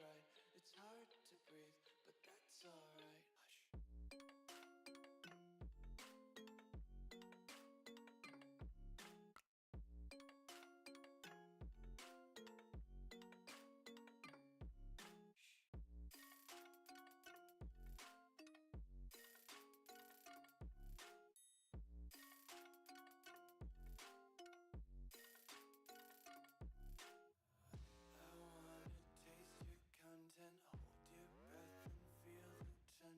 bright. It's hard to breathe, but that's alright. Hush. Hold your breath and feel the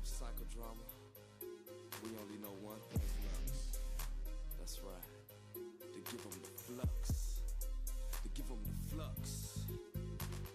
Psychodrama, we only know one thing, flux. That's right. To give them the flux. To give them the flux.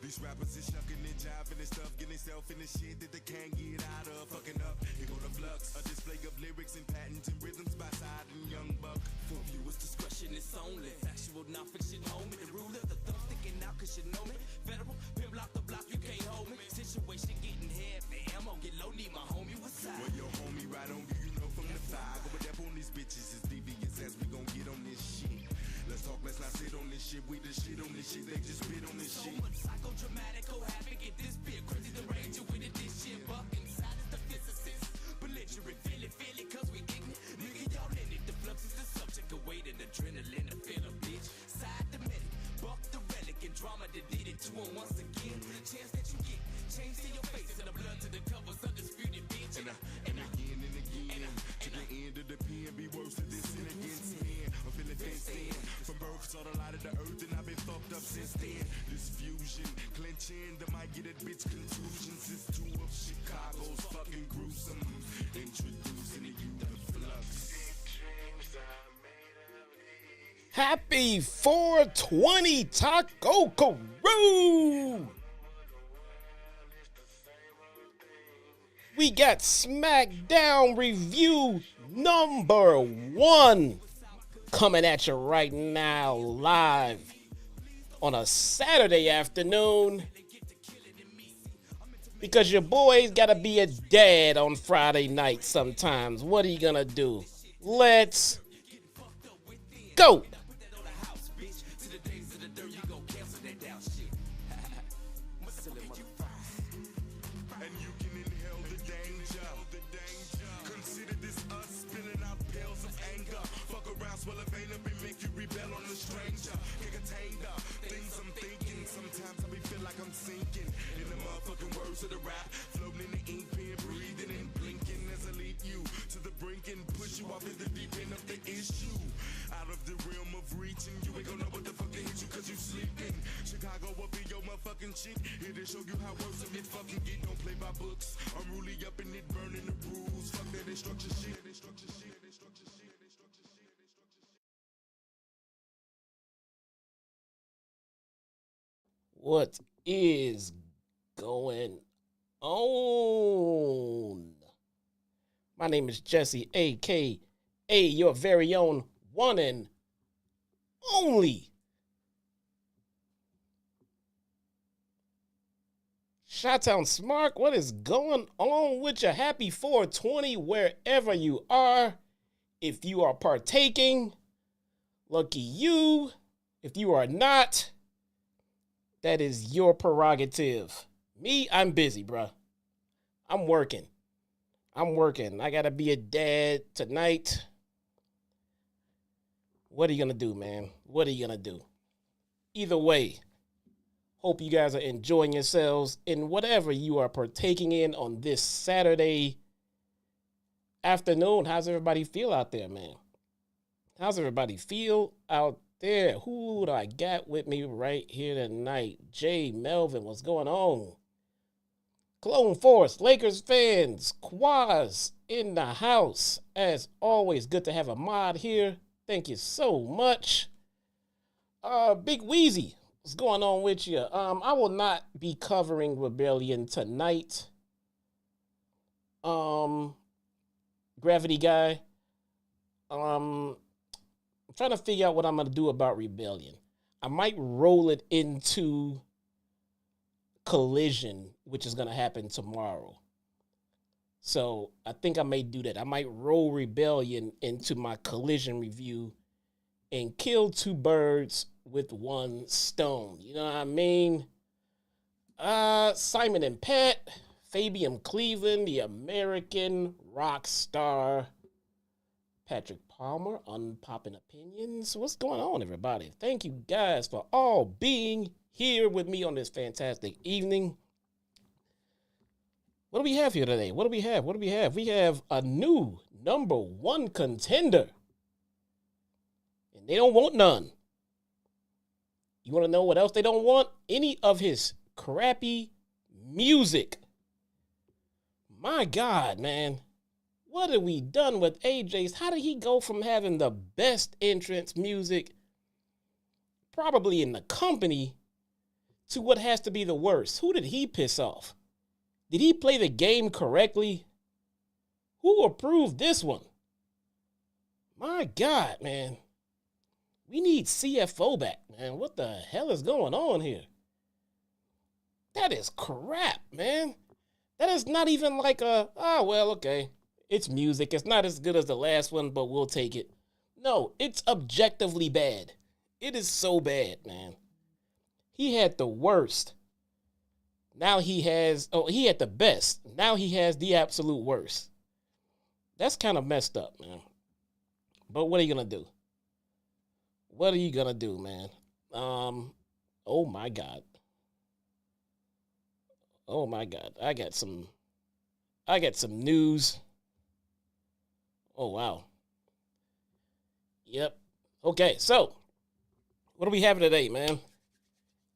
These rappers is shucking and jiving and stuff, getting themselves in the shit that they can't get out of. Fucking up, here go the flux. A display of lyrics and patents and rhythms by Side and Young Buck. For viewers' discretion is only factual, non-fiction, homie. The ruler, the thumb sticking out cause you know me. Federal, pimp block the block, you can't hold me. Situation getting heavy, ammo get low, need my homie, what's up? Well, your homie right on you know from the fire. Going up on these bitches is devious as we gon' get on this shit. Let's talk, let's not sit on this shit. We the shit on this shit, they just spit on this shit. So much psychodramatic, oh happy, get this bit crazy, the range you with it, this shit. Buck inside is the physicist. Belligerent, feel it, cause we ignorant. Nigga, y'all in it, the flux is the subject of weight and adrenaline, the feel a bitch. Side the medic, buck the relic, and drama that did it to him once again. Chance that you get, change to your face, and the blood to the covers, undisputed bitch. And again, to the end of the pen, be worse than this sin against men. I'm feeling fenced in. From birth, saw the light of the earth, and I've been fucked up since then. This fusion, clenching, the might get that bitch contusions. It's two of Chicago's fucking gruesome. Introducing to you the flux. Happy 420 Taco Carew! We got SmackDown review number 1 coming at you right now live on a Saturday afternoon because your boy's gotta be a dad on Friday night sometimes. What are you gonna do? Let's go! like I'm sinking in the motherfucking words of the rap. Floating in the ink pen, breathing and blinking as I lead you to the brink and push you off in the deep end of the issue. Out of the realm of reaching, you ain't gonna know what the fuck to hit you cause you sleeping. Chicago will be your motherfucking shit. Here to show you how worse of it fucking get. Don't play by books. I'm really up in it, burning the rules. Fuck that instruction shit. What is going on? My name is Jesse, a.k.a. your very own one and only ChiTown Smark. What is going on with you? Happy 420 wherever you are. If you are partaking, lucky you. If you are not, that is your prerogative. Me, I'm busy, bruh. I'm working. I gotta be a dad tonight. What are you gonna do, man? What are you gonna do? Either way, hope you guys are enjoying yourselves in whatever you are partaking in on this Saturday afternoon. How's everybody feel out there, man? How's everybody feel out there? Who do I got with me right here tonight? Jay Melvin, what's going on? Clone Force, Lakers fans, Quaz in the house. As always, good to have a mod here. Thank you so much. Big Wheezy, what's going on with you? I will not be covering Rebellion tonight. Gravity Guy. I'm trying to figure out what I'm going to do about Rebellion. I might roll it into Collision, which is going to happen tomorrow. So I think I may do that. I might roll Rebellion into my Collision review and kill two birds with one stone. You know what I mean? Simon and Pat, Fabian Cleveland, the American rock star, Patrick Palmer, Unpopping Opinions. What's going on, everybody? Thank you guys for all being here with me on this fantastic evening. What do we have here today? What do we have? We have a new number one contender. And they don't want none. You want to know what else they don't want? Any of his crappy music. My God, man. What have we done with AJ's? How did he go from having the best entrance music, probably in the company, to what has to be the worst? Who did he piss off? Did he play the game correctly? Who approved this one? My God, man. We need CFO back, man. What the hell is going on here? That is crap, man. That is not even like okay. It's music. It's not as good as the last one, but we'll take it. No, it's objectively bad. It is so bad, man. He had the worst. Now he had the best. Now he has the absolute worst. That's kind of messed up, man. But what are you going to do? What are you going to do, man? Oh my God. Oh my God. I got some news. Oh, wow. Yep. Okay, so what do we have today, man?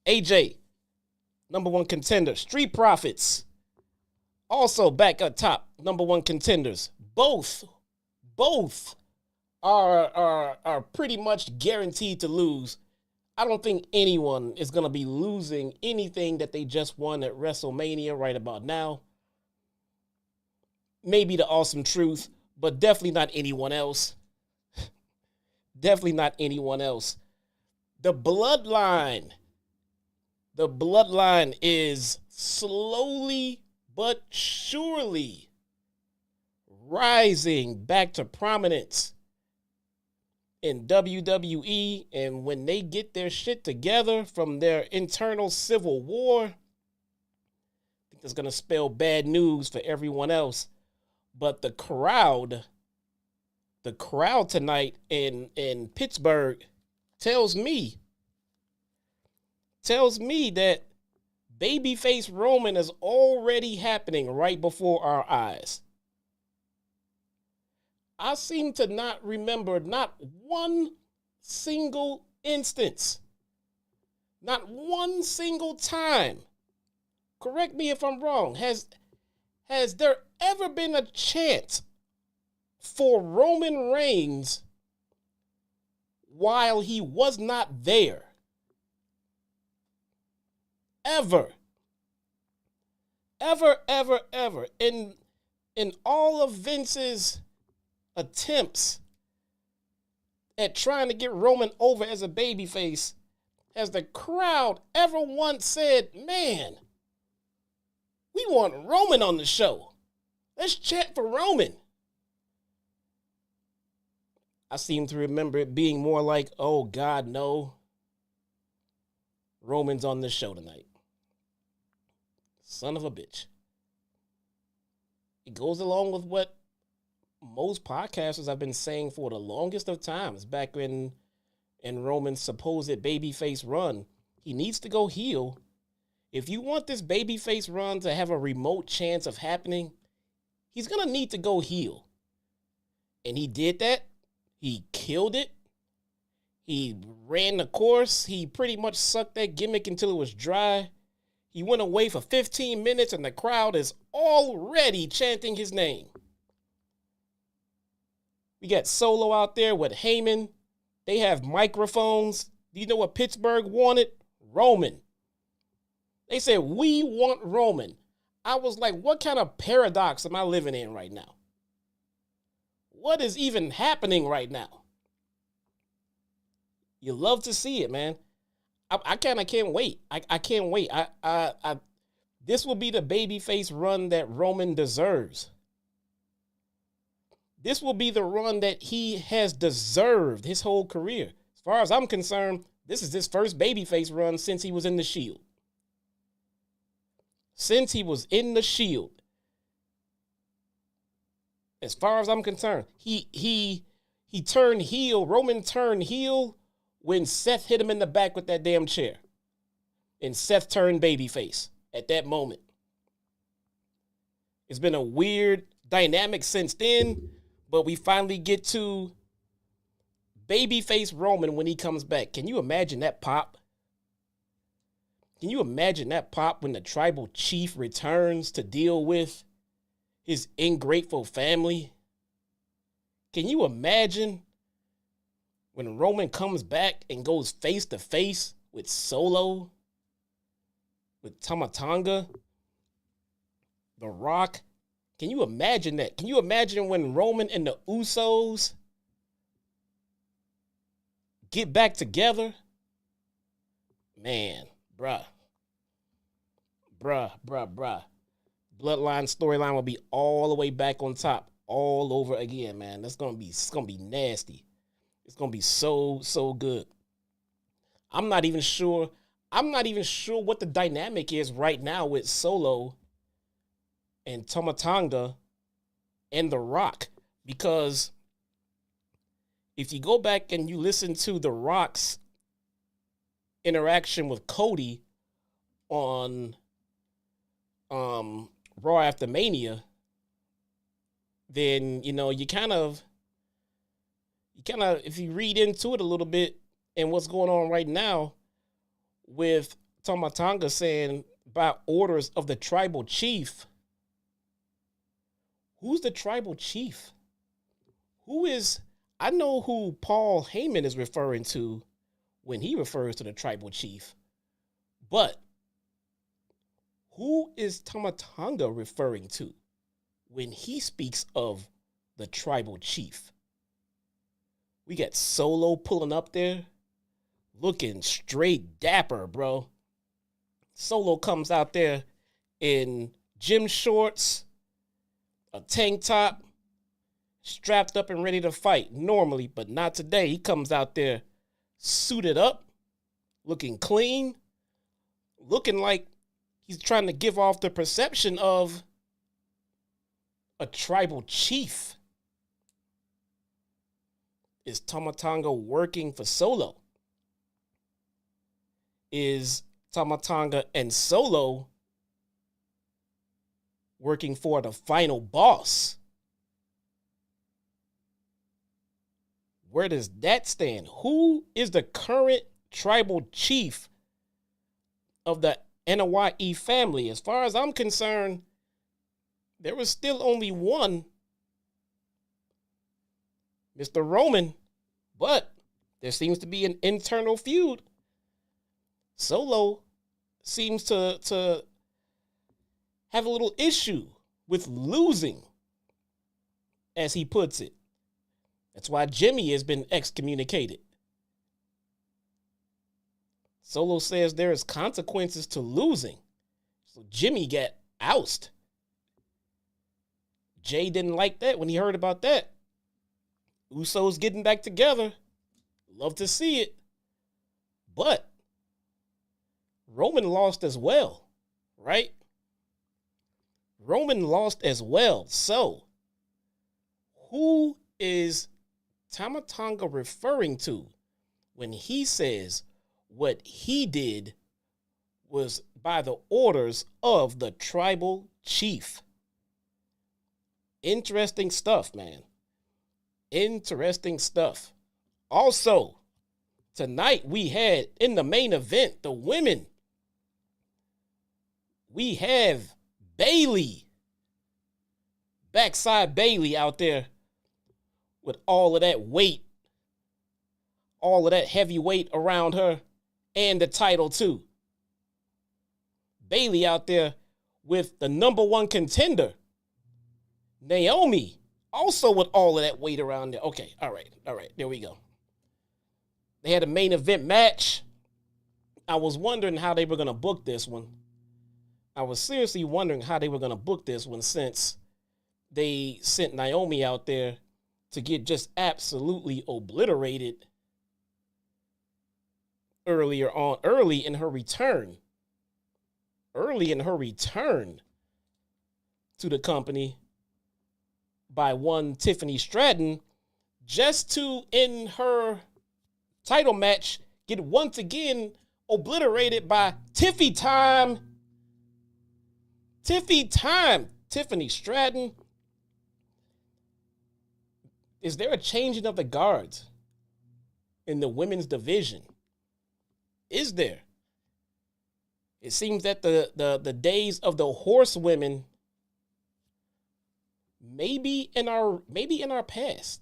AJ, number one contender. Street Profits, also back up top, number one contenders. Both are pretty much guaranteed to lose. I don't think anyone is going to be losing anything that they just won at WrestleMania right about now. Maybe the Awesome Truth, but definitely not anyone else. Definitely not anyone else. The Bloodline is slowly but surely rising back to prominence in WWE, and when they get their shit together from their internal civil war, I think that's going to spell bad news for everyone else. But the crowd tonight in Pittsburgh tells me that babyface Roman is already happening right before our eyes. I seem to not remember not one single instance, not one single time. Correct me if I'm wrong. Has there ever been a chance for Roman Reigns while he was not there? Ever. Ever, ever, ever. In all of Vince's attempts at trying to get Roman over as a babyface, has the crowd ever once said, man, we want Roman on the show. Let's chant for Roman. I seem to remember it being more like, oh God, no. Roman's on the show tonight. Son of a bitch. It goes along with what most podcasters have been saying for the longest of times back in Roman's supposed babyface run. He needs to go heel. If you want this babyface run to have a remote chance of happening, he's going to need to go heel. And he did that. He killed it. He ran the course. He pretty much sucked that gimmick until it was dry. He went away for 15 minutes and the crowd is already chanting his name. We got Solo out there with Heyman. They have microphones. Do you know what Pittsburgh wanted? Roman. They said, we want Roman. I was like, what kind of paradox am I living in right now? What is even happening right now? You love to see it, man. I can't wait. I can't wait. This will be the babyface run that Roman deserves. This will be the run that he has deserved his whole career. As far as I'm concerned, this is his first babyface run since he was in the Shield. Since he was in the Shield. As far as I'm concerned, he turned heel. Roman turned heel when Seth hit him in the back with that damn chair. And Seth turned babyface at that moment. It's been a weird dynamic since then, but we finally get to babyface Roman when he comes back. Can you imagine that pop? Can you imagine that pop when the tribal chief returns to deal with his ungrateful family? Can you imagine when Roman comes back and goes face to face with Solo, with Tamatanga, The Rock? Can you imagine that? Can you imagine when Roman and the Usos get back together? Man, bruh. Bloodline storyline will be all the way back on top, all over again, man. It's gonna be nasty. It's gonna be so good. I'm not even sure what the dynamic is right now with Solo and Tomatonga and The Rock, because if you go back and you listen to The Rock's interaction with Cody on Raw After Mania, then you kind of if you read into it a little bit and what's going on right now with Tomatonga saying by orders of the tribal chief. Who's the tribal chief? I know who Paul Heyman is referring to when he refers to the tribal chief, but who is Tomatonga referring to when he speaks of the tribal chief? We got Solo pulling up there, looking straight dapper, bro. Solo comes out there in gym shorts, a tank top, strapped up and ready to fight normally, but not today. He comes out there suited up, looking clean, looking like he's trying to give off the perception of a tribal chief. Is Tomatonga working for Solo? Is Tama Tonga and Solo working for the final boss. Where does that stand? Who is the current tribal chief of the NYE family? As far as I'm concerned, there was still only one, Mr. Roman, but there seems to be an internal feud. Solo seems to have a little issue with losing, as he puts it. That's why Jimmy has been excommunicated. Solo says there is consequences to losing. So Jimmy got ousted. Jay didn't like that when he heard about that. Usos getting back together. Love to see it. But Roman lost as well, right? Roman lost as well. So who is Tama Tonga referring to when he says what he did was by the orders of the tribal chief? Interesting stuff, man. Interesting stuff. Also, tonight we had in the main event, the women. We have Bayley. Backside Bayley out there with all of that weight, all of that heavy weight around her, and the title too. Bayley out there with the number one contender, Naomi, also with all of that weight around there. Okay, all right, there we go. They had a main event match. I was wondering how they were going to book this one. I was seriously wondering how they were going to book this one, since they sent Naomi out there to get just absolutely obliterated early in her return to the company by one Tiffany Stratton, just to, in her title match, get once again obliterated by Tiffy time. Tiffany Stratton. Is there a changing of the guards in the women's division? Is there? It seems that the days of the horsewomen maybe in our past.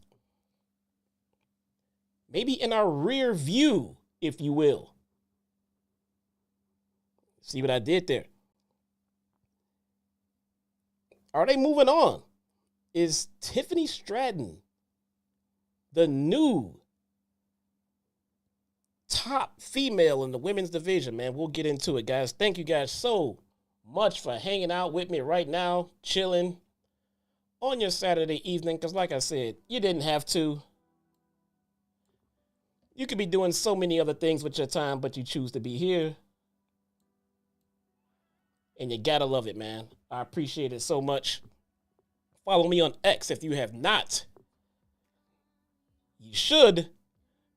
Maybe in our rear view, if you will. See what I did there? Are they moving on? Is Tiffany Stratton the new top female in the women's division? Man, we'll get into it, guys. Thank you guys so much for hanging out with me right now, chilling on your Saturday evening, because like I said, you didn't have to. You could be doing so many other things with your time, but you choose to be here. And you gotta love it, man. I appreciate it so much. Follow me on X if you have not. You should,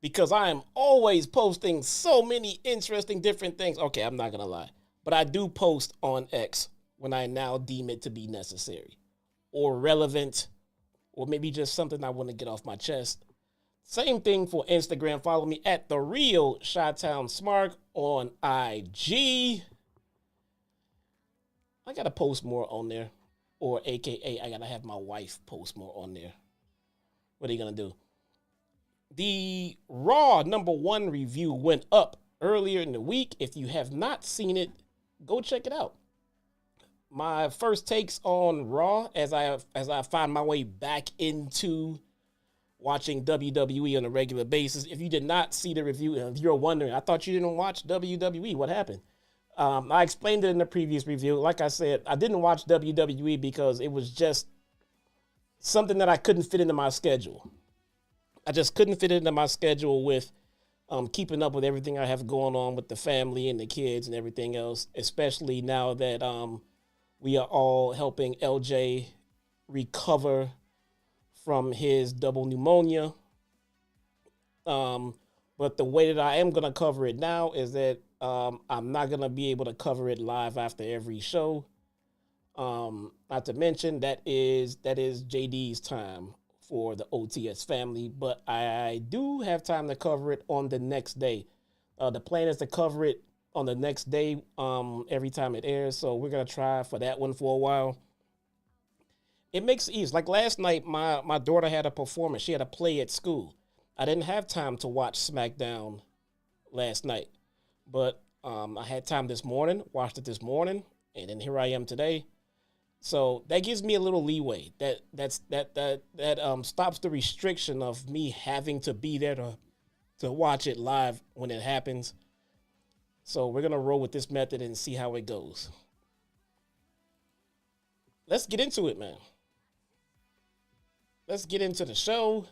because I am always posting so many interesting different things. Okay, I'm not gonna lie, but I do post on X when I now deem it to be necessary or relevant, or maybe just something I want to get off my chest. Same thing for Instagram. Follow me at the real ChiTown Smark on IG. I gotta post more on there, or AKA I gotta have my wife post more on there. What are you gonna do? The Raw #1 review went up earlier in the week. If you have not seen it, go check it out. My first takes on Raw as I find my way back into watching WWE on a regular basis. If you did not see the review, if you're wondering, I thought you didn't watch WWE, what happened? I explained it in the previous review. Like I said, I didn't watch WWE because it was just something that I couldn't fit into my schedule. I just couldn't fit it into my schedule with keeping up with everything I have going on with the family and the kids and everything else, especially now that we are all helping LJ recover from his double pneumonia. But But the way that I am going to cover it now is that I'm not going to be able to cover it live after every show. Not to mention that is JD's time for the OTS family, but I do have time to cover it on the next day. The plan is to cover it on the next day every time it airs, so we're going to try for that one for a while. It makes it easy. Like last night, my daughter had a performance. She had a play at school. I didn't have time to watch SmackDown last night, but I had time this morning, watched it this morning, and then here I am today. So that gives me a little leeway. That stops the restriction of me having to be there to watch it live when it happens. So we're gonna roll with this method and see how it goes. Let's get into it, man. Let's get into the show.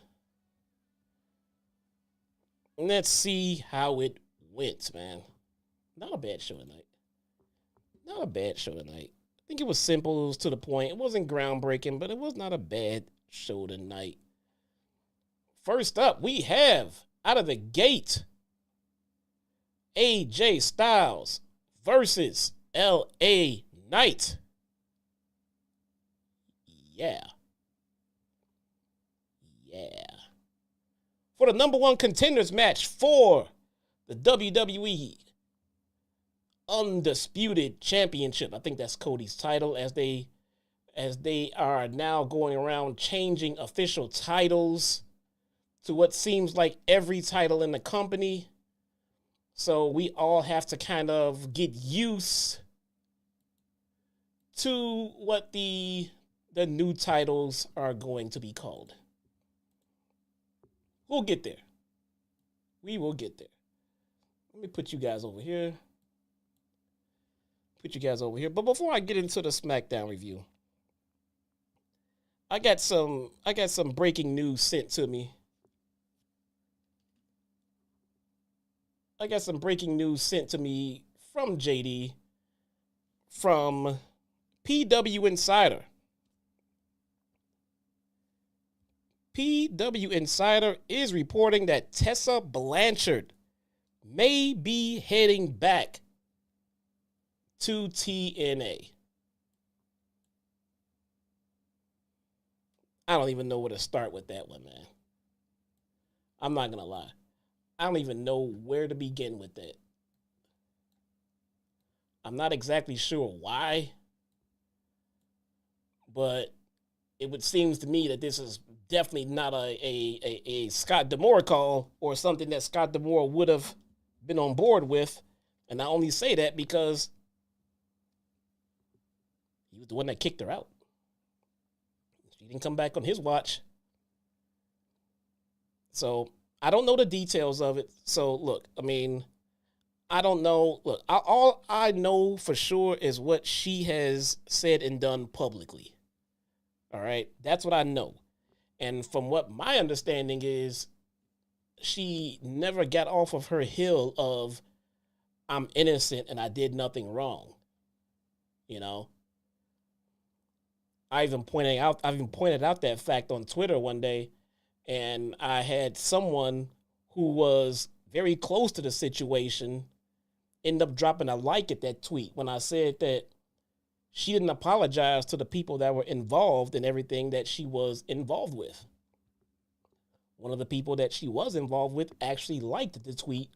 Let's see how it went, man. Not a bad show tonight. Not a bad show tonight. I think it was simple. It was to the point. It wasn't groundbreaking, but it was not a bad show tonight. First up, we have, out of the gate, AJ Styles versus LA Knight. Yeah. For the number one contenders match for the WWE Undisputed Championship. I think that's Cody's title, as they are now going around changing official titles to what seems like every title in the company. So we all have to kind of get used to what the new titles are going to be called. We'll get there. We will get there. Let me put you guys over here. But before I get into the SmackDown review, I got some breaking news sent to me. I got some breaking news sent to me from JD from PW Insider. PW Insider is reporting that Tessa Blanchard may be heading back to TNA. I don't even know where to start with that one, man. I'm not going to lie. I don't even know where to begin with that. I'm not exactly sure why, but it would seem to me that this is definitely not a Scott D'Amore call or something that Scott D'Amore would have been on board with. And I only say that because he was the one that kicked her out. She didn't come back on his watch. So I don't know the details of it. So look, I mean, I don't know. Look, all I know for sure is what she has said and done publicly. All right, that's what I know. And from what my understanding is, she never got off of her hill of, I'm innocent and I did nothing wrong. You know? I even pointed out that fact on Twitter one day, and I had someone who was very close to the situation end up dropping a like at that tweet when I said that she didn't apologize to the people that were involved in everything that she was involved with. One of the people that she was involved with actually liked the tweet,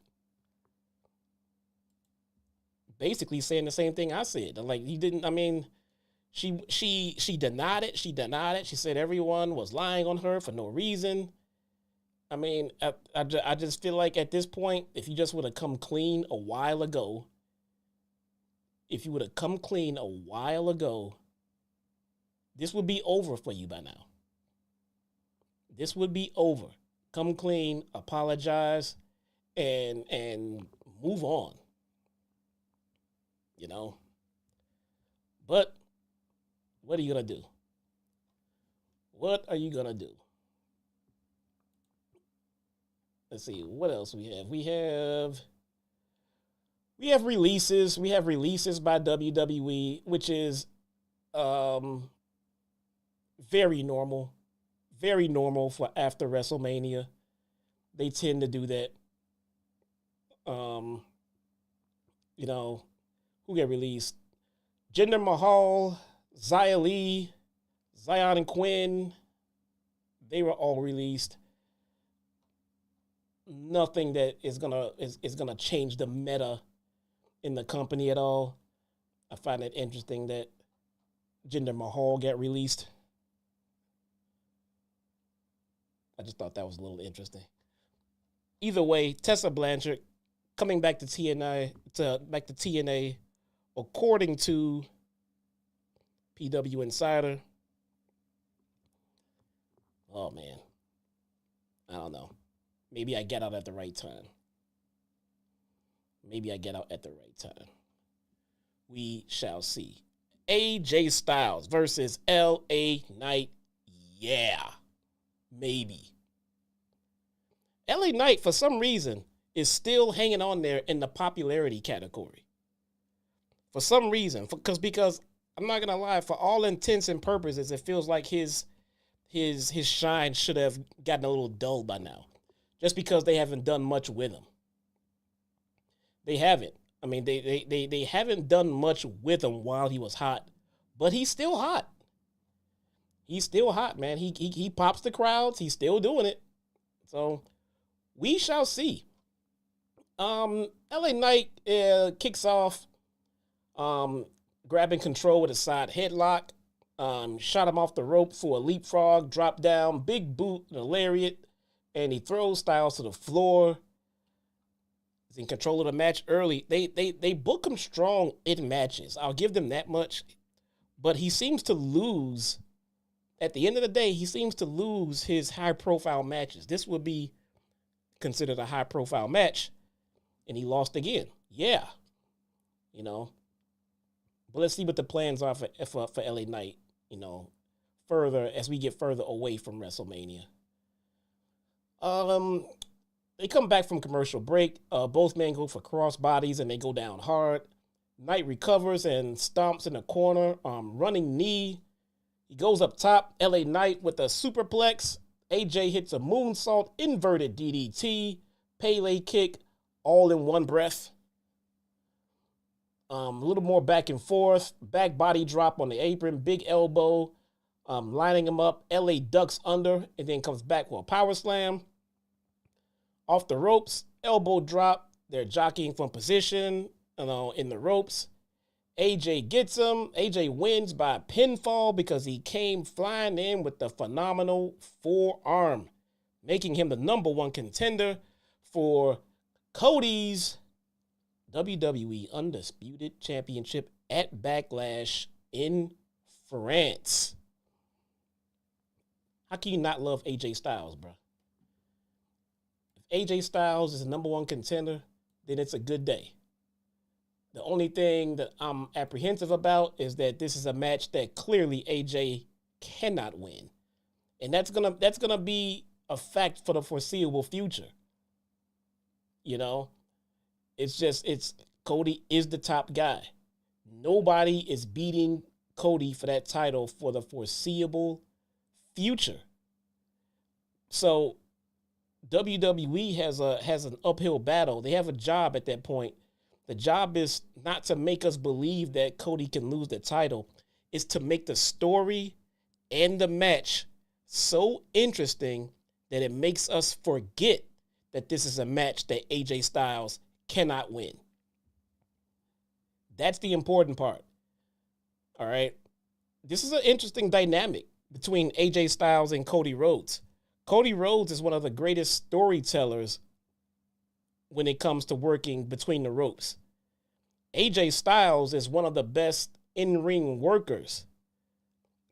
basically saying the same thing I said. Like, you didn't, I mean, she denied it. She denied it. She said everyone was lying on her for no reason. I mean, I just feel like at this point, if you just would have come clean a while ago, this would be over for you by now. This would be over. Come clean, apologize, and move on. You know? But what are you going to do? What are you going to do? Let's see, what else we have? We have releases. We have releases by WWE, which is very normal. Very normal for after WrestleMania. They tend to do that. You know, who get released? Jinder Mahal, Xia Li, Zion and Quinn. They were all released. Nothing that is gonna change the meta in the company at all. I find it interesting that Jinder Mahal got released. I just thought that was a little interesting. Either way, Tessa Blanchard coming back to TNA, according to PW Insider. Oh man, I don't know. Maybe I get out at the right time. We shall see. AJ Styles versus LA Knight. Yeah, maybe. LA Knight, for some reason, is still hanging on there in the popularity category. For some reason, because I'm not gonna lie, for all intents and purposes, it feels like his shine should have gotten a little dull by now, just because they haven't done much with him. They haven't. I mean, they haven't done much with him while he was hot, but he's still hot. He's still hot, man. He pops the crowds. He's still doing it. So we shall see. LA Knight kicks off, grabbing control with a side headlock. Shot him off the rope for a leapfrog, drop down, big boot, and a lariat, and he throws Styles to the floor. He's in control of the match early. They book him strong in matches. I'll give them that much. But he seems to lose. At the end of the day, he seems to lose his high-profile matches. This would be considered a high-profile match, and he lost again. Yeah. You know. But let's see what the plans are for LA Knight, you know, further as we get further away from WrestleMania. They come back from commercial break. Both men go for cross bodies, and they go down hard. Knight recovers and stomps in the corner. Running knee. He goes up top. LA Knight with a superplex. AJ hits a moonsault, inverted DDT, Pele kick, all in one breath. A little more back and forth. Back body drop on the apron. Big elbow. Lining him up. LA ducks under and then comes back for a power slam. Off the ropes. Elbow drop. They're jockeying from position, in the ropes. AJ gets him. AJ wins by pinfall because he came flying in with the phenomenal forearm, making him the number one contender for Cody's WWE Undisputed Championship at Backlash in France. How can you not love AJ Styles, bro? If AJ Styles is the number one contender, then it's a good day. The only thing that I'm apprehensive about is that this is a match that clearly AJ cannot win. And that's gonna be a fact for the foreseeable future. You know? It's Cody is the top guy. Nobody is beating Cody for that title for the foreseeable future. So WWE has an uphill battle. They have a job at that point. The job is not to make us believe that Cody can lose the title. It's to make the story and the match so interesting that it makes us forget that this is a match that AJ Styles cannot win. That's the important part. All right. This is an interesting dynamic between AJ Styles and Cody Rhodes. Cody Rhodes is one of the greatest storytellers when it comes to working between the ropes. AJ Styles is one of the best in-ring workers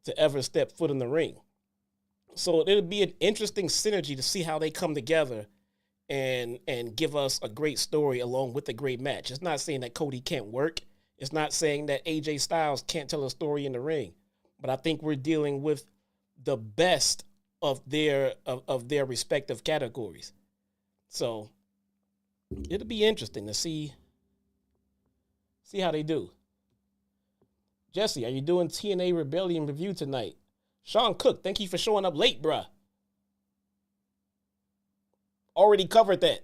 to ever step foot in the ring. So it'll be an interesting synergy to see how they come together and give us a great story along with a great match. It's not saying that Cody can't work. It's not saying that AJ Styles can't tell a story in the ring. But I think we're dealing with the best of their respective categories. So it'll be interesting to see how they do. Jesse, are you doing TNA Rebellion review tonight? Sean Cook, thank you for showing up late, bruh. Already covered that.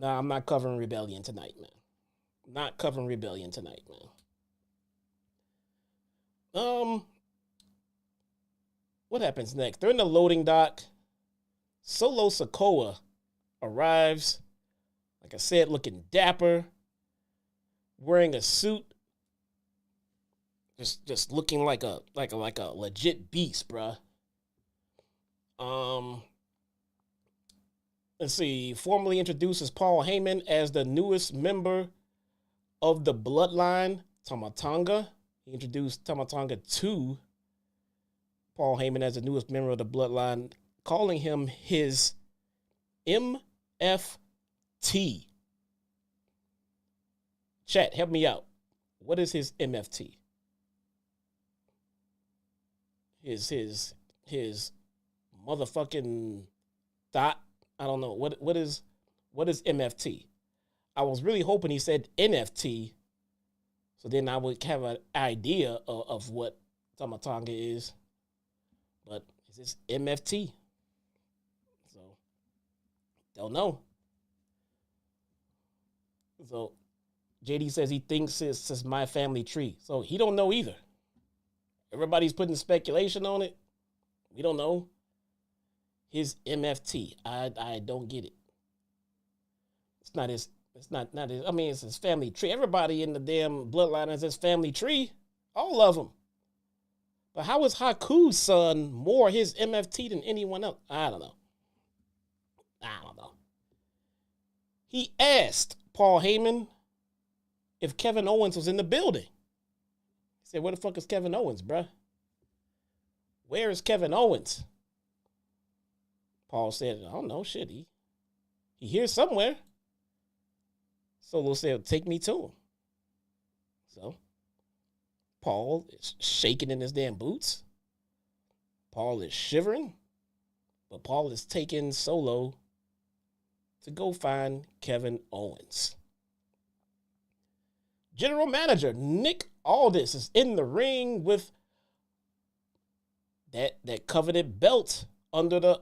Nah, I'm not covering Rebellion tonight, man. Not covering Rebellion tonight, man. What happens next? They're in the loading dock. Solo Sikoa arrives. Like I said, looking dapper. Wearing a suit. Just looking like a legit beast, bruh. Let's see. Formally introduces Paul Heyman as the newest member of the Bloodline, Tamatanga. He introduced Tamatanga to Paul Heyman as the newest member of the Bloodline, calling him his MFT. Chat, help me out. What is his MFT? His motherfucking thought. I don't know. What is MFT? I was really hoping he said NFT, so then I would have an idea of what Tamatanga is. But is this MFT? So, don't know. So, JD says he thinks it's my family tree. So, he don't know either. Everybody's putting speculation on it. We don't know. His MFT. I don't get it. It's not his. I mean, it's his family tree. Everybody in the damn Bloodline has his family tree. All of them. But how is Haku's son more his MFT than anyone else? I don't know. He asked Paul Heyman if Kevin Owens was in the building. He said, where the fuck is Kevin Owens, bruh? Where is Kevin Owens? Paul said, I don't know, shit. He here somewhere. Solo said, take me to him. So, Paul is shaking in his damn boots. Paul is shivering. But Paul is taking Solo to go find Kevin Owens. General Manager Nick Aldis is in the ring with that coveted belt on the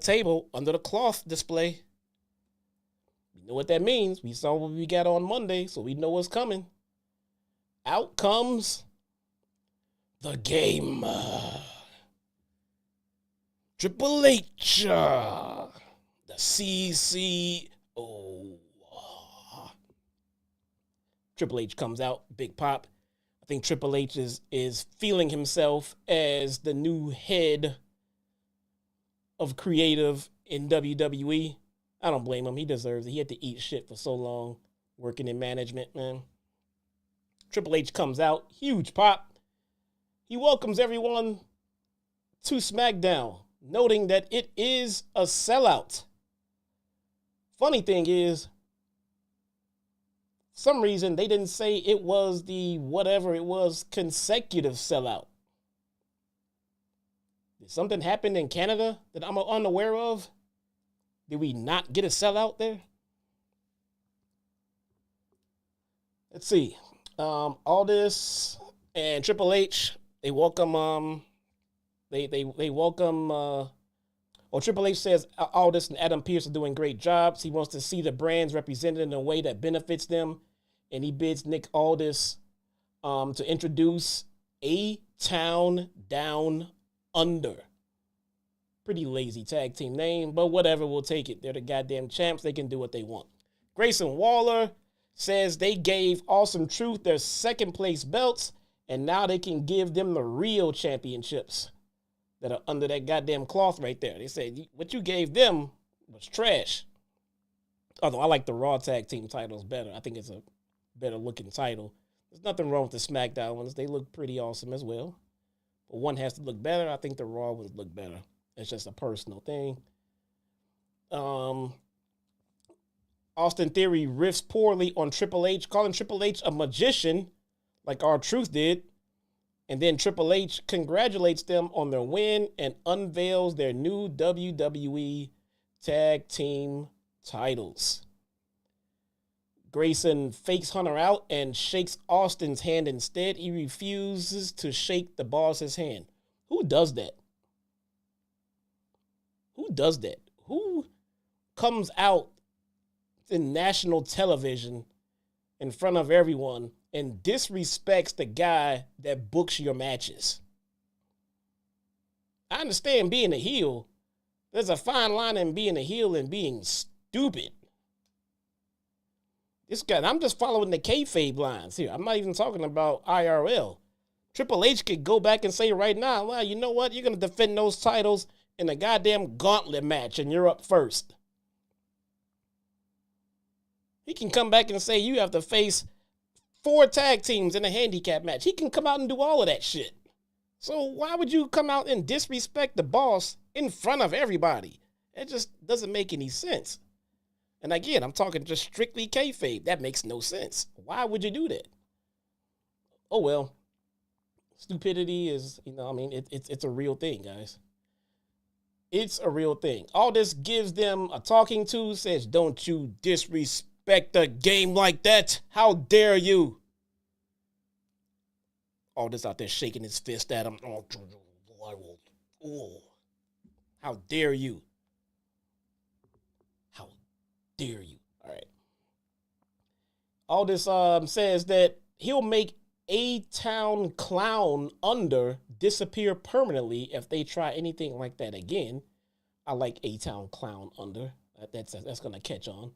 table, under the cloth display. We know what that means. We saw what we got on Monday, so we know what's coming. Out comes the game. Triple H, the CCO. Triple H comes out, big pop. I think Triple H is feeling himself as the new head of creative in WWE. I don't blame him. He deserves it. He had to eat shit for so long working in management, man. Triple H comes out, huge pop. He welcomes everyone to SmackDown, noting that it is a sellout. Funny thing is, for some reason they didn't say it was the whatever it was consecutive sellout. Did something happen in Canada that I'm unaware of? Did we not get a sellout there? Let's see. Aldis and Triple H, they welcome. They welcome. Triple H says Aldis and Adam Pearce are doing great jobs. He wants to see the brands represented in a way that benefits them, and he bids Nick Aldis to introduce A-Town Down Under. Pretty lazy tag team name, but whatever, we'll take it. They're the goddamn champs. They can do what they want. Grayson Waller says they gave Awesome Truth their second place belts, and now they can give them the real championships that are under that goddamn cloth right there. They say what you gave them was trash. Although I like the Raw tag team titles better. I think it's a better looking title. There's nothing wrong with the SmackDown ones. They look pretty awesome as well. But one has to look better. I think the Raw ones look better. It's just a personal thing. Austin Theory riffs poorly on Triple H, calling Triple H a magician, like R-Truth did. And then Triple H congratulates them on their win and unveils their new WWE Tag Team titles. Grayson fakes Hunter out and shakes Austin's hand instead. He refuses to shake the boss's hand. Who does that? Who does that? Who comes out in national television in front of everyone and disrespects the guy that books your matches. I understand being a heel. There's a fine line in being a heel and being stupid. This guy, I'm just following the kayfabe lines here. I'm not even talking about IRL. Triple H could go back and say right now, well, you know what? You're going to defend those titles in a goddamn gauntlet match and you're up first. He can come back and say you have to face 4 tag teams in a handicap match. He can come out and do all of that shit. So why would you come out and disrespect the boss in front of everybody? It just doesn't make any sense. And again, I'm talking just strictly kayfabe. That makes no sense. Why would you do that? Oh, well. Stupidity is, it's a real thing, guys. It's a real thing. All this gives them a talking to, says, don't you disrespect the game like that. How dare you? All this out there shaking his fist at him. Oh, how dare you? How dare you? All right. All this says that he'll make A-Town Clown Under disappear permanently if they try anything like that again. I like A-Town Clown Under. That's going to catch on.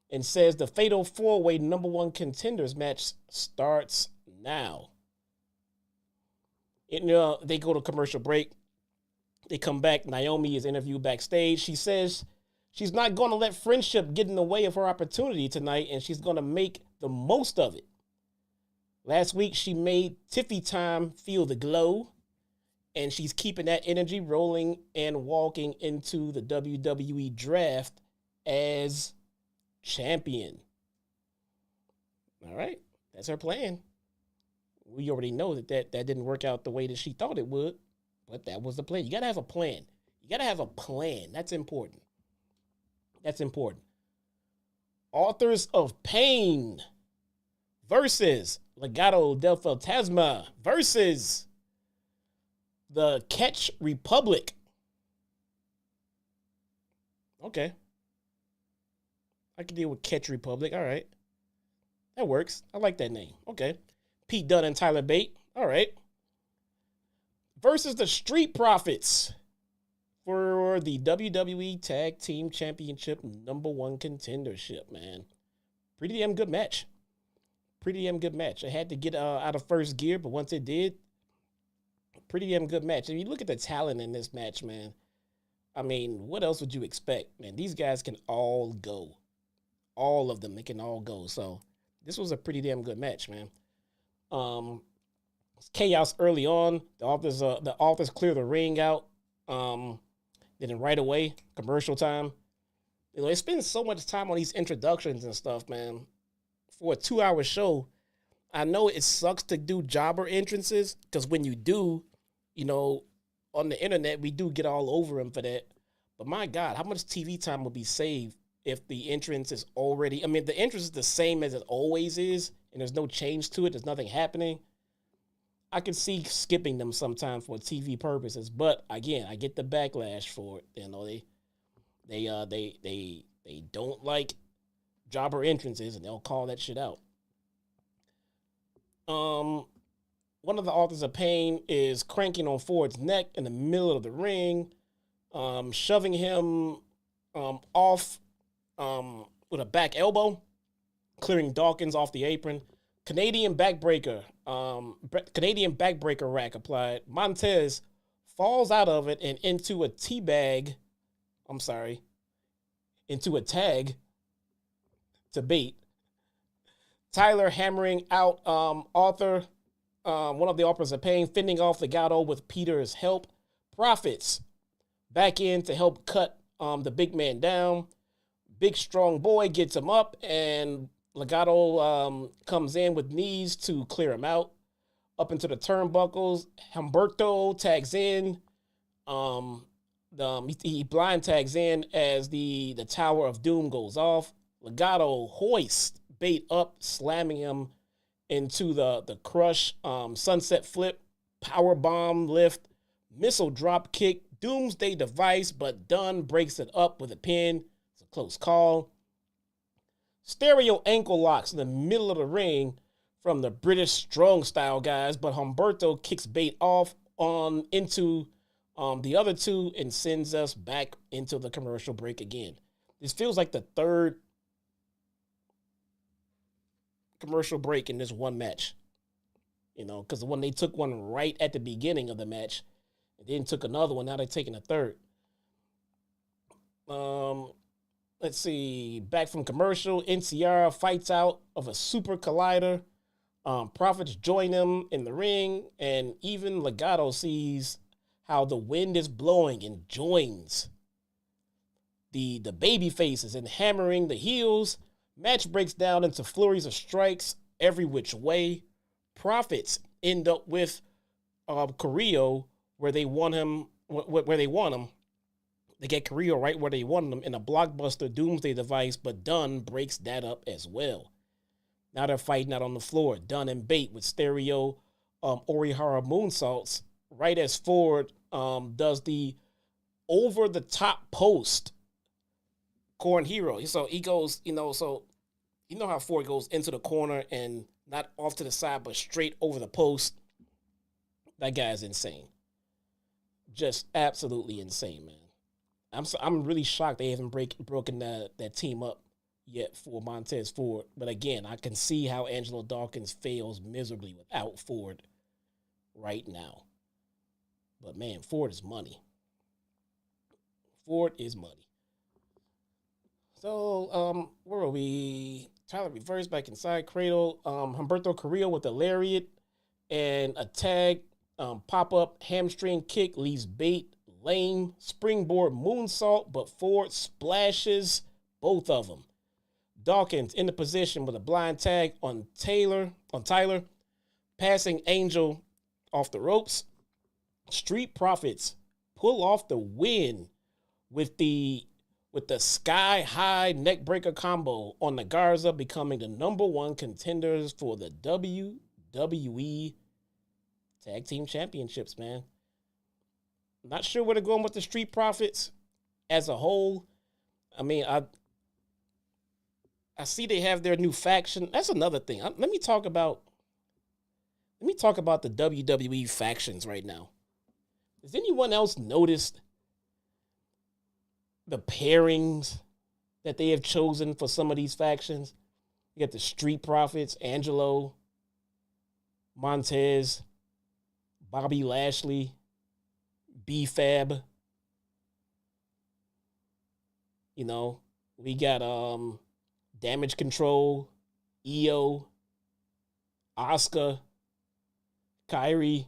And says the Fatal 4-Way #1 Contenders match starts now. They go to commercial break. They come back. Naomi is interviewed backstage. She says she's not going to let friendship get in the way of her opportunity tonight, and she's going to make the most of it. Last week, she made Tiffy Time feel the glow, and she's keeping that energy rolling and walking into the WWE draft as champion. All right, that's her plan. We already know that didn't work out the way that she thought it would, but that was the plan. You got to have a plan. You got to have a plan. That's important. That's important. Authors of Pain versus Legado Del Fantasma versus the Catch Republic. Okay. I can deal with Catch Republic. All right. That works. I like that name. Okay. Pete Dunne and Tyler Bate. All right. Versus the Street Profits for the WWE Tag Team Championship #1 contendership, man. Pretty damn good match. Pretty damn good match. It had to get out of first gear, but once it did, pretty damn good match. And you look at the talent in this match, man. I mean, what else would you expect, man? These guys can all go. All of them, they can all go. So this was a pretty damn good match, man. Chaos early on. The authors clear the ring out. Then right away, commercial time. They spend so much time on these introductions and stuff, man. For a 2-hour show, I know it sucks to do jobber entrances because when you do, on the internet, we do get all over them for that. But my God, how much TV time will be saved if the entrance is already, the entrance is the same as it always is, and there's no change to it, there's nothing happening. I can see skipping them sometimes for TV purposes, but again, I get the backlash for it. They don't like jobber entrances, and they'll call that shit out. One of the authors of Pain is cranking on Ford's neck in the middle of the ring, shoving him off with a back elbow, clearing Dawkins off the apron. Canadian backbreaker rack applied. Montez falls out of it and into a tag to Bate. Tyler hammering out one of the authors of Pain, fending off Legado with Peter's help. Profits back in to help cut the big man down. Big strong boy gets him up, and Legado comes in with knees to clear him out. Up into the turnbuckles. Humberto tags in. He blind tags in as the Tower of Doom goes off. Legado hoists Bate up, slamming him into the crush. Sunset flip, power bomb lift, missile drop kick, doomsday device, but Dunn breaks it up with a pin. It's a a close call. Stereo ankle locks in the middle of the ring from the British strong style guys, but Humberto kicks Bate off on into the other two and sends us back into the commercial break again. This feels like the third commercial break in this one match. You know, because when they took one right at the beginning of the match, and then took another one, now they're taking a third. Let's see. Back from commercial, NCR fights out of a super collider. Profits join them in the ring, and even Legado sees how the wind is blowing and joins the baby faces and hammering the heels. Match breaks down into flurries of strikes every which way. Profits end up with Carrillo where they want him. Where they want him. They get Carrillo right where they want him in a blockbuster doomsday device, but Dunn breaks that up as well. Now they're fighting out on the floor. Dunn and Bate with stereo Orihara moonsaults right as Ford does the over-the-top post corn hero. So he goes, so you know how Ford goes into the corner and not off to the side, but straight over the post. That guy is insane. Just absolutely insane, man. I'm really shocked they haven't broken that team up yet for Montez Ford. But again, I can see how Angelo Dawkins fails miserably without Ford right now. But man, Ford is money. Ford is money. So, where are we? Tyler reverse back inside cradle. Humberto Carrillo with a lariat and a tag. Pop-up hamstring kick leaves Bate lame. Springboard moonsault, but Ford splashes both of them. Dawkins in the position with a blind tag on Tyler, passing Angel off the ropes. Street Profits pull off the win with the sky-high neckbreaker combo on the Garza, becoming the #1 contenders for the WWE Tag Team Championships, man. Not sure where they're going with the Street Profits as a whole. I mean, I see they have their new faction. That's another thing. Let me talk about the WWE factions right now. Has anyone else noticed the pairings that they have chosen for some of these factions? You got the Street Profits, Angelo, Montez, Bobby Lashley, B-Fab. You know, we got Damage Control, EO, Asuka, Kyrie.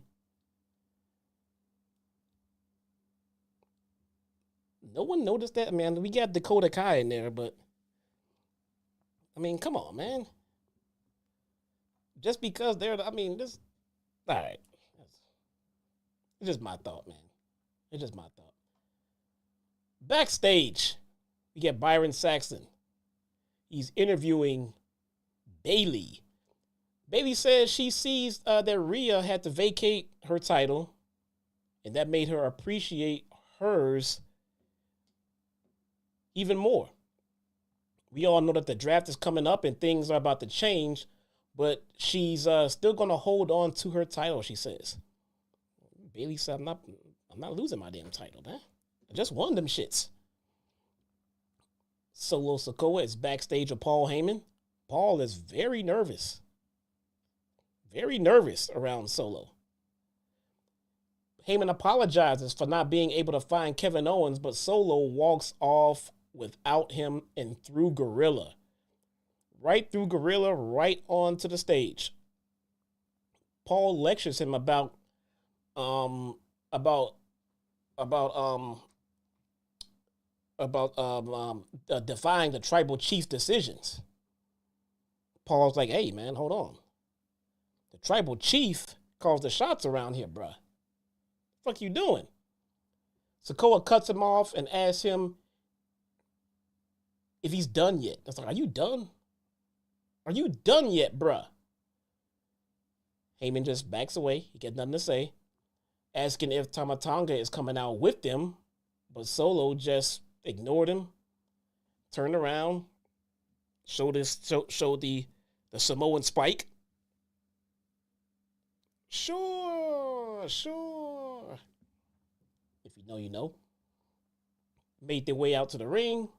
No one noticed that? I mean, we got Dakota Kai in there, but I mean, come on, man. Just because they're, all right. It's just my thought, man. It's just my thought. Backstage, we get Byron Saxton. He's interviewing Bayley. Bayley says she sees that Rhea had to vacate her title, and that made her appreciate hers even more. We all know that the draft is coming up and things are about to change, but she's still going to hold on to her title, she says. Bayley said, I'm not losing my damn title, man. I just won them shits. Solo Sikoa is backstage with Paul Heyman. Paul is very nervous. Very nervous around Solo. Heyman apologizes for not being able to find Kevin Owens, but Solo walks off without him and through Gorilla. Right through Gorilla, right onto the stage. Paul lectures him about defying the tribal chief's decisions. Paul's like, hey, man, hold on. The tribal chief calls the shots around here, bruh. Fuck you doing? Sikoa cuts him off and asks him if he's done yet. I was like, are you done? Are you done yet, bruh? Heyman just backs away. He got nothing to say. Asking if Tama Tonga is coming out with them, but Solo just ignored him. turned around, showed the Samoan spike. Sure. If you know, you know. Made their way out to the ring.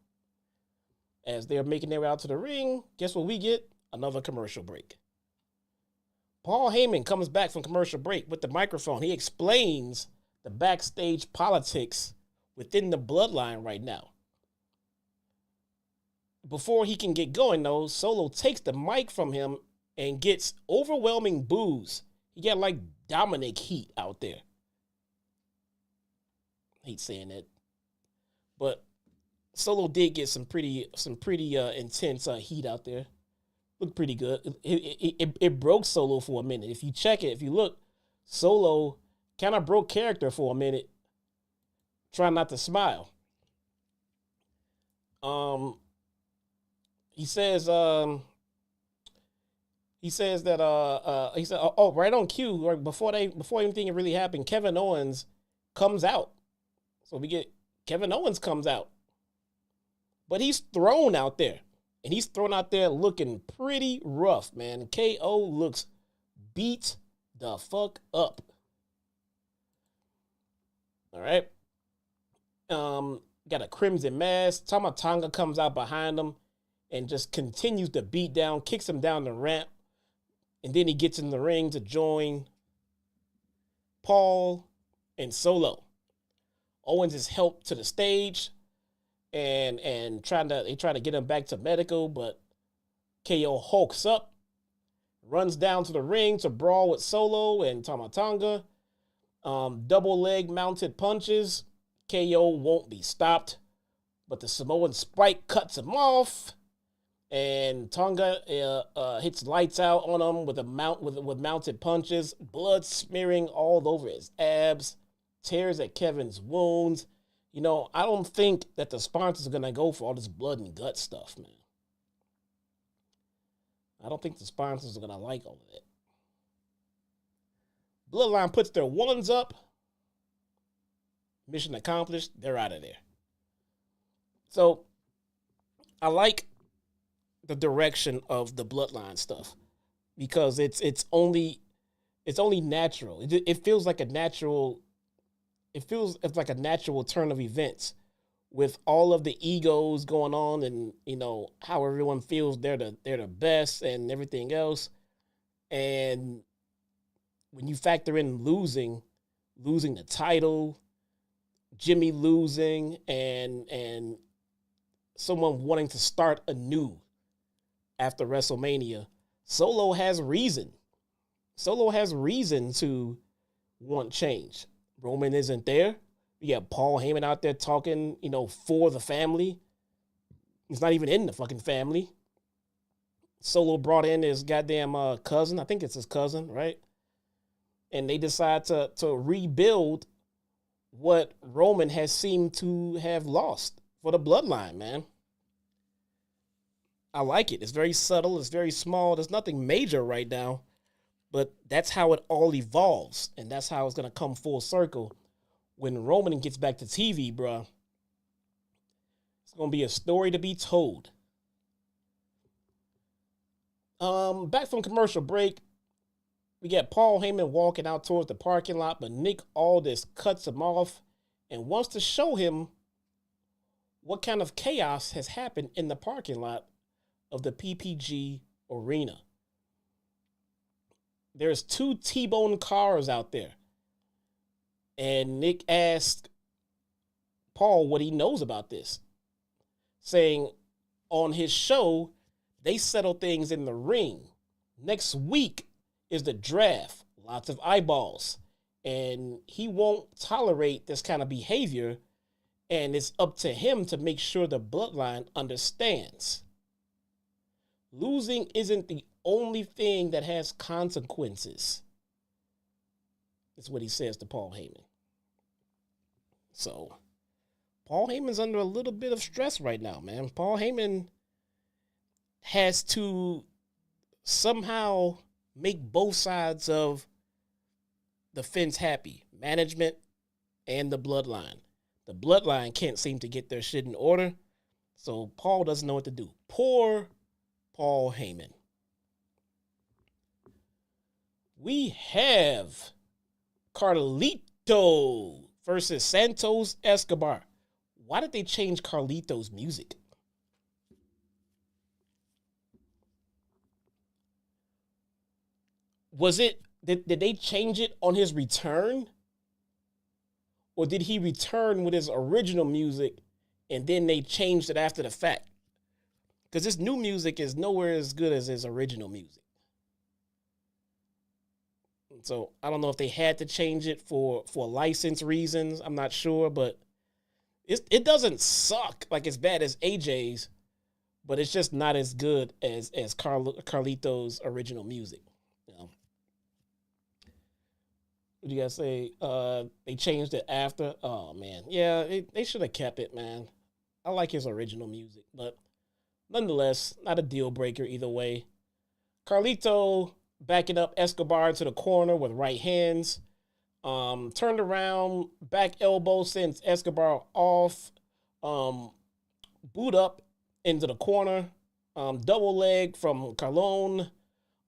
As they're making their way out to the ring, guess what we get? Another commercial break. Paul Heyman comes back from commercial break with the microphone. He explains the backstage politics within the Bloodline right now. Before he can get going, though, Solo takes the mic from him and gets overwhelming boos. He got like Dominic heat out there. I hate saying that. But Solo did get some pretty intense heat out there. Looked pretty good. It broke Solo for a minute. If you check it, if you look, Solo kind of broke character for a minute, trying not to smile. He says that right on cue, right before anything really happened, Kevin Owens comes out. So we get Kevin Owens comes out. But he's thrown out there. And he's thrown out there looking pretty rough, man. KO looks beat the fuck up. All right. Got a crimson mask. Tama Tonga comes out behind him and just continues to beat down, kicks him down the ramp. And then he gets in the ring to join Paul and Solo. Owens is helped to the stage and they try to get him back to medical, but KO hulks up, runs down to the ring to brawl with Solo and Tama Tonga. Double leg mounted punches. KO won't be stopped, but the Samoan spike cuts him off, and Tonga hits lights out on him with mounted punches, blood smearing all over his abs, tears at Kevin's wounds. You know, I don't think that the sponsors are going to go for all this blood and gut stuff, man. I don't think the sponsors are going to like all of it. Bloodline puts their ones up. Mission accomplished. They're out of there. So, I like the direction of the Bloodline stuff because it's only natural. It feels like a natural. It feels like a natural turn of events with all of the egos going on and, you know, how everyone feels they're the best and everything else. And when you factor in losing the title, Jimmy losing, and someone wanting to start anew after WrestleMania, Solo has reason. Solo has reason to want change. Roman isn't there. You got Paul Heyman out there talking, you know, for the family. He's not even in the fucking family. Solo brought in his goddamn cousin. I think it's his cousin, right? And they decide to rebuild what Roman has seemed to have lost for the Bloodline, man. I like it. It's very subtle. It's very small. There's nothing major right now. But that's how it all evolves. And that's how it's going to come full circle. When Roman gets back to TV, bruh, it's going to be a story to be told. Back from commercial break, we got Paul Heyman walking out towards the parking lot, but Nick Aldis cuts him off and wants to show him what kind of chaos has happened in the parking lot of the PPG Arena. There's 2 T-bone cars out there. And Nick asked Paul what he knows about this, saying on his show, they settle things in the ring. Next week is the draft, lots of eyeballs, and he won't tolerate this kind of behavior, and it's up to him to make sure the Bloodline understands. Losing isn't the only thing that has consequences. That's what he says to Paul Heyman. So, Paul Heyman's under a little bit of stress right now, man. Paul Heyman has to somehow make both sides of the fence happy. Management and the Bloodline. The Bloodline can't seem to get their shit in order. So Paul doesn't know what to do. Poor Paul Heyman. We have Carlito versus Santos Escobar. Why did they change Carlito's music? Did they change it on his return? Or did he return with his original music and then they changed it after the fact? Because this new music is nowhere as good as his original music. So I don't know if they had to change it for license reasons. I'm not sure, but it doesn't suck like as bad as AJ's, but it's just not as good as Carlito's original music. You know? What do you guys say? They changed it after. Oh man, yeah, they should have kept it, man. I like his original music, but nonetheless, not a deal breaker either way. Carlito backing up Escobar into the corner with right hands. Turned around, back elbow sends Escobar off. Boot up into the corner. Double leg from Carlone.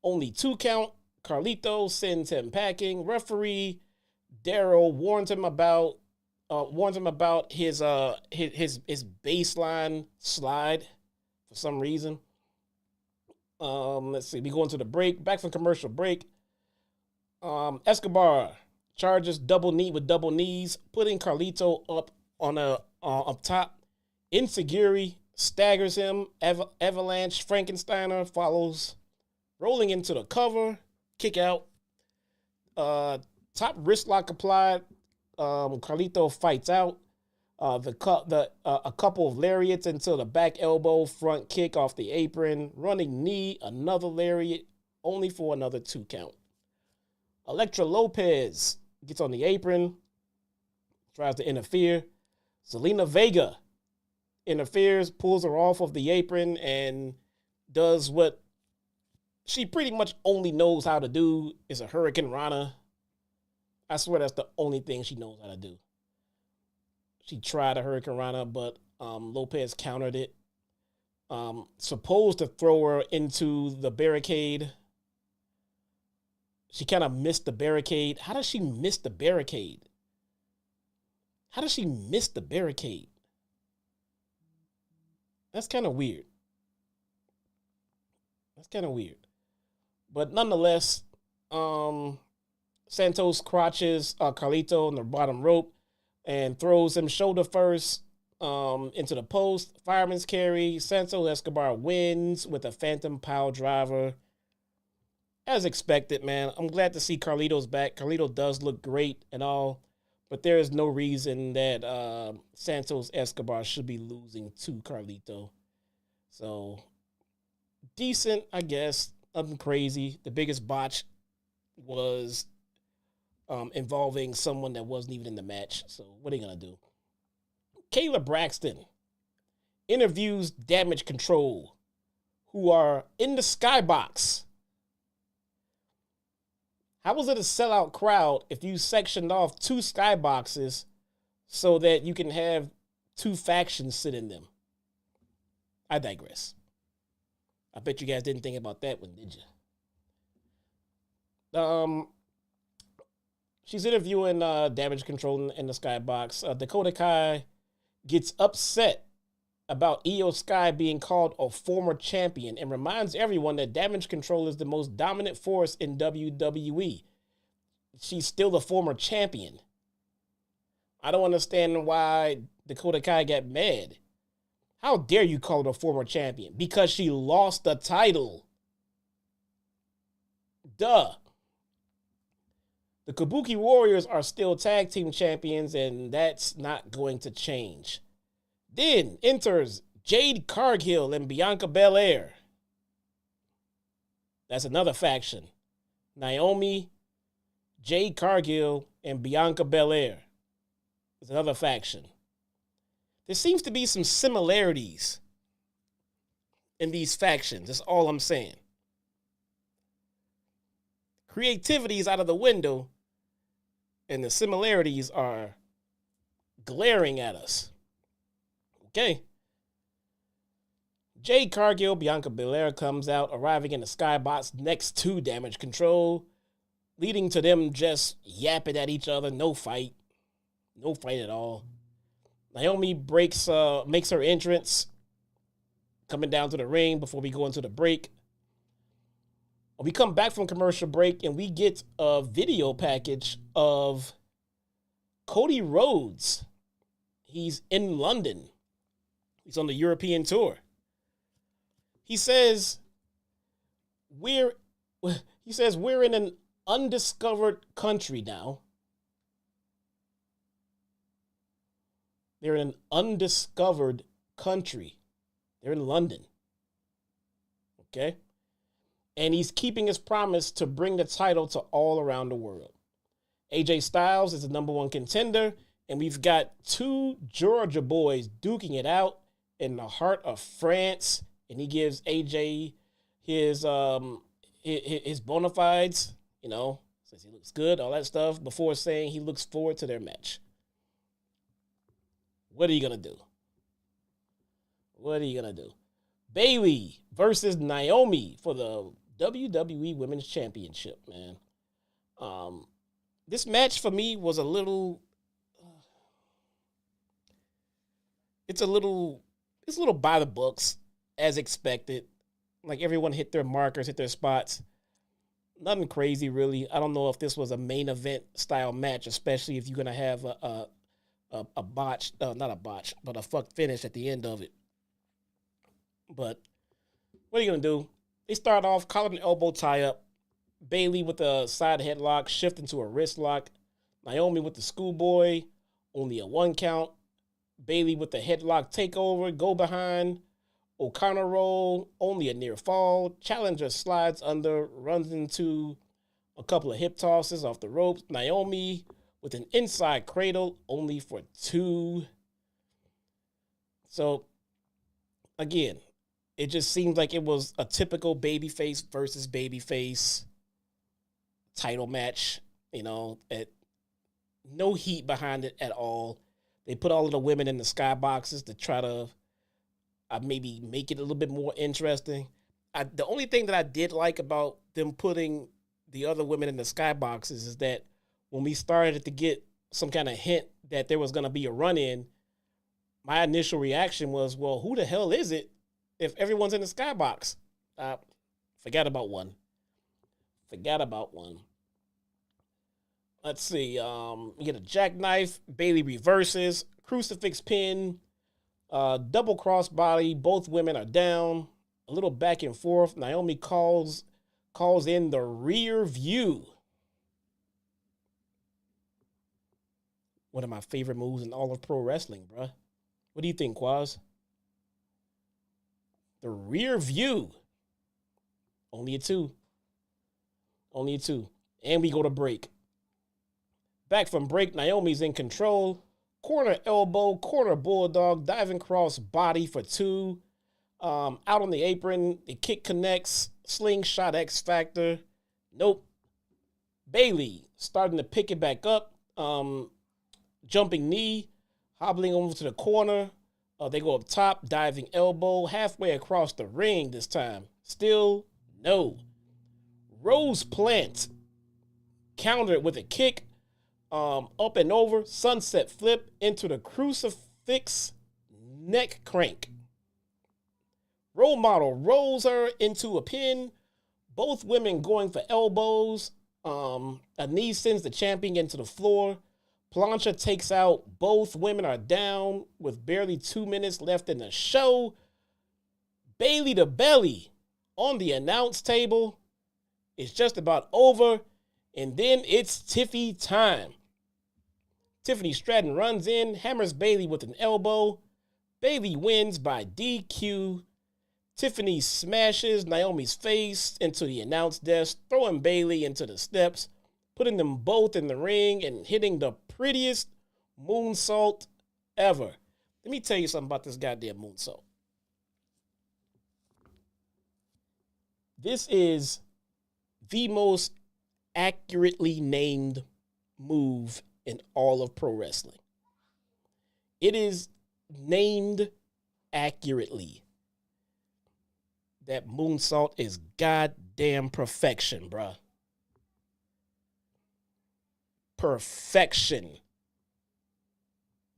Only 2 count. Carlito sends him packing. Referee Darryl warns him about his baseline slide for some reason. Let's see. We go into the break. Back from commercial break. Escobar charges double knee with double knees, putting Carlito up on up top. Enziguri staggers him. Avalanche Frankensteiner follows, rolling into the cover. Kick out. Top wrist lock applied. Carlito fights out. A couple of lariats into the back elbow, front kick off the apron, running knee, another lariat, only for another 2 count. Elektra Lopez gets on the apron, tries to interfere. Zelina Vega interferes, pulls her off of the apron, and does what she pretty much only knows how to do, is a Hurricane Rana. I swear that's the only thing she knows how to do. She tried a Hurricane Rana, but Lopez countered it. Supposed to throw her into the barricade. She kind of missed the barricade. How does she miss the barricade? That's kind of weird. But nonetheless, Santos crotches Carlito on the bottom rope and throws him shoulder first into the post. Fireman's carry. Santos Escobar wins with a phantom pile driver. As expected, man. I'm glad to see Carlito's back. Carlito does look great and all, but there is no reason that Santos Escobar should be losing to Carlito. So, decent, I guess. Nothing crazy. The biggest botch was involving someone that wasn't even in the match. So, what are you going to do? Kayla Braxton interviews Damage Control, who are in the skybox. How was it a sellout crowd if you sectioned off 2 skyboxes so that you can have 2 factions sit in them? I digress. I bet you guys didn't think about that one, did you? She's interviewing Damage Control in the skybox. Dakota Kai gets upset about Io Sky being called a former champion and reminds everyone that Damage Control is the most dominant force in WWE. She's still the former champion. I don't understand why Dakota Kai got mad. How dare you call her a former champion? Because she lost the title. Duh. The Kabuki Warriors are still tag team champions, and that's not going to change. Then enters Jade Cargill and Bianca Belair. That's another faction. Naomi, Jade Cargill, and Bianca Belair is another faction. There seems to be some similarities in these factions. That's all I'm saying. Creativity is out of the window, and the similarities are glaring at us. Okay. Jade Cargill, Bianca Belair comes out, arriving in the skybox next to Damage Control, leading to them just yapping at each other. No fight. No fight at all. Naomi makes her entrance, coming down to the ring before we go into the break. We come back from commercial break, and we get a video package of Cody Rhodes. He's in London. He's on the European tour. He says we're in an undiscovered country now. They're in an undiscovered country. They're in London. Okay? And he's keeping his promise to bring the title to all around the world. AJ Styles is the number one contender, and we've got two Georgia boys duking it out in the heart of France, and he gives AJ his bona fides, says he looks good, all that stuff, before saying he looks forward to their match. What are you going to do? What are you going to do? Bayley versus Naomi for the WWE Women's Championship, man. This match for me was a little by the books, as expected. Like, everyone hit their markers, hit their spots. Nothing crazy, really. I don't know if this was a main event style match, especially if you're going to have a botch, not a botch, but a fuck finish at the end of it. But what are you going to do? They start off collar and elbow tie up. Bayley with a side headlock, shift into a wrist lock. Naomi with the schoolboy, only a 1 count. Bayley with the headlock takeover, go behind. O'Connor roll, only a near fall. Challenger slides under, runs into a couple of hip tosses off the ropes. Naomi with an inside cradle, only for 2. So, again, it just seems like it was a typical babyface versus babyface title match. No heat behind it at all. They put all of the women in the skyboxes to try to maybe make it a little bit more interesting. The only thing that I did like about them putting the other women in the skyboxes is that when we started to get some kind of hint that there was going to be a run-in, my initial reaction was, well, who the hell is it if everyone's in the skybox? Forgot about one. Let's see. You get a jackknife. Bayley reverses. Crucifix pin. Double crossbody. Both women are down. A little back and forth. Naomi calls in the rear view. One of my favorite moves in all of pro wrestling, bruh. What do you think, Quaz? The rear view. Only a 2. And we go to break. Back from break, Naomi's in control. Corner elbow, corner bulldog, diving cross body for 2. Out on the apron, the kick connects. Slingshot X Factor. Nope. Bayley starting to pick it back up. Jumping knee, hobbling over to the corner. They go up top, diving elbow, halfway across the ring this time. Still no. Rose plant. Counter it with a kick. Up and over, sunset flip into the crucifix neck crank. Role model rolls her into a pin. Both women going for elbows. A knee sends the champion into the floor. Plancha takes out. Both women are down with barely 2 minutes left in the show. Bayley to belly on the announce table. It's just about over. And then it's Tiffy time. Tiffany Stratton runs in, hammers Bayley with an elbow. Bayley wins by DQ. Tiffany smashes Naomi's face into the announce desk, throwing Bayley into the steps, putting them both in the ring and hitting the prettiest moonsault ever. Let me tell you something about this goddamn moonsault. This is the most accurately named move in all of pro wrestling. It is named accurately. That moonsault is goddamn perfection, bruh. Perfection.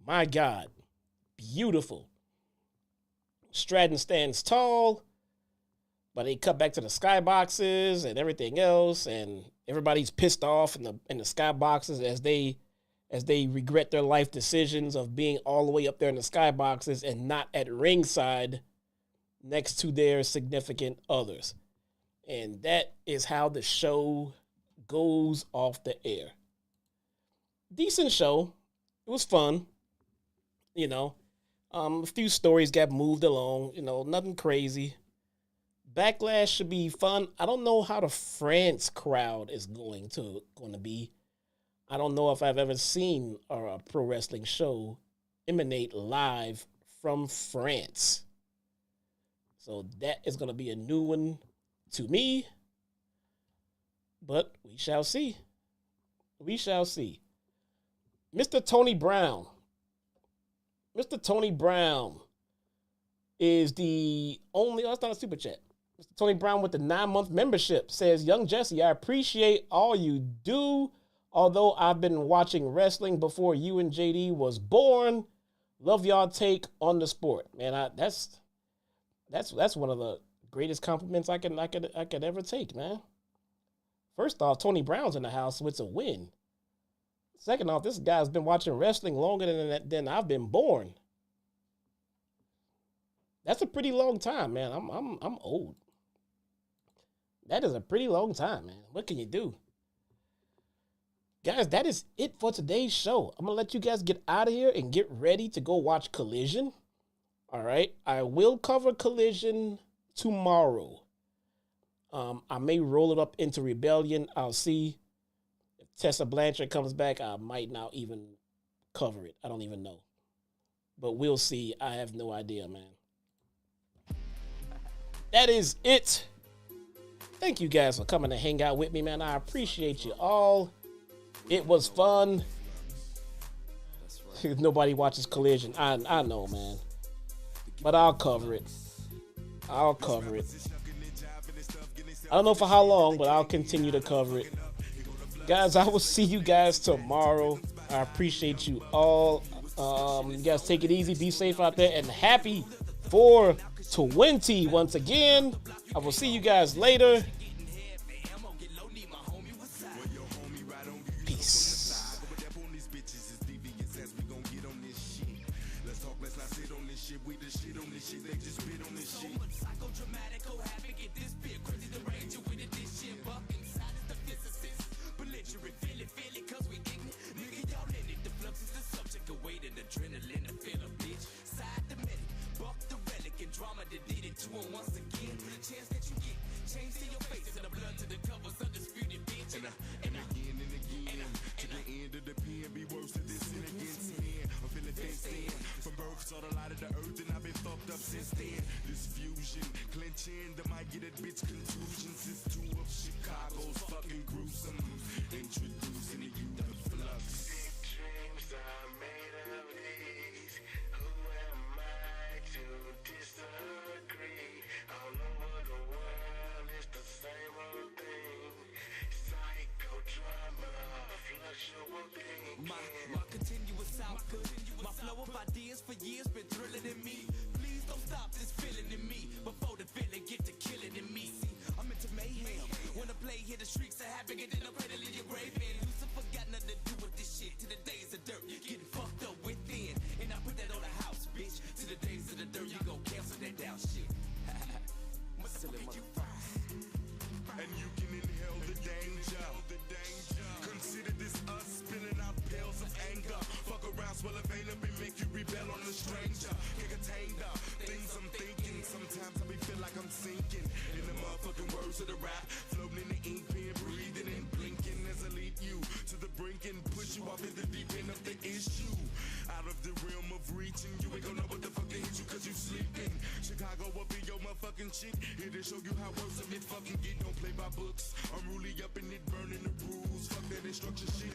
My God. Beautiful. Stratton stands tall, but they cut back to the skyboxes and everything else, and everybody's pissed off in the skyboxes as they regret their life decisions of being all the way up there in the skyboxes and not at ringside next to their significant others. And that is how the show goes off the air. Decent show. It was fun. You know, a few stories got moved along. You know, nothing crazy. Backlash should be fun. I don't know how the France crowd is going to be. I don't know if I've ever seen a pro wrestling show emanate live from France. So that is going to be a new one to me. But we shall see. We shall see. Mr. Tony Brown. Mr. Tony Brown is the only... Oh, that's not a super chat. Mr. Tony Brown with the 9-month membership says, Young Jesse, I appreciate all you do. Although I've been watching wrestling before you and JD was born. Love y'all take on the sport. Man, that's one of the greatest compliments I could ever take, man. First off, Tony Brown's in the house, so it's a win. Second off, this guy's been watching wrestling longer than I've been born. That's a pretty long time, man. I'm old. That is a pretty long time, man. What can you do? Guys, that is it for today's show. I'm going to let you guys get out of here and get ready to go watch Collision. All right. I will cover Collision tomorrow. I may roll it up into Rebellion. I'll see. If Tessa Blanchard comes back, I might not even cover it. I don't even know. But we'll see. I have no idea, man. That is it. Thank you guys for coming to hang out with me, man. I appreciate you all. It was fun. Nobody watches Collision. I know, man. But I'll cover it. I don't know for how long, but I'll continue to cover it. Guys, I will see you guys tomorrow. I appreciate you all. You guys take it easy. Be safe out there. And happy 420 once again. I will see you guys later. Peace. Once again, chance that you get, change to your face and the blood to the covers, undisputed bitch. And again, to the end of the PNB worse than this sin against men. I'm feeling fenced in. From birth, saw the light of the earth, and I've been fucked up since then. This fusion, clenching, that might get that bitch contusions. It's two of Chicago's fucking gruesome. Introducing you the flux. Big dreams are made of these. Who am I to disagree? All over the world, it's the same old thing. Psychodrama, fluctuating. My continuous output, my flow of ideas for years been thrilling in me. Please don't stop this feeling in me before the feeling get to killing in me. See, I'm into mayhem. When the play hit the streets of havoc, and then I'm ready to leave your grave in. Lucifer got nothing to do with this shit. To the days of dirt, getting fucked up within. And I put that on the house, bitch. To the days of the dirt, you gon' cancel that down shit. And you can inhale the danger. Consider this us spilling out pills of anger. Fuck around, swell a vein up and make you rebel on a stranger. Can't contain the things I'm thinking. Sometimes I be feel like I'm sinking in the motherfucking words of the rap. Floating in the ink pen, breathing and blinking as I lead you to the brink and push you off in the deep end of the issue. Out of the realm of reaching, you ain't gonna know what the fuck hit you cause you sleeping. Chicago up in your motherfucking shit. Here to show you how worse of it fucking get. Don't play by books. I'm really up in it, burning the rules. Fuck that instruction shit.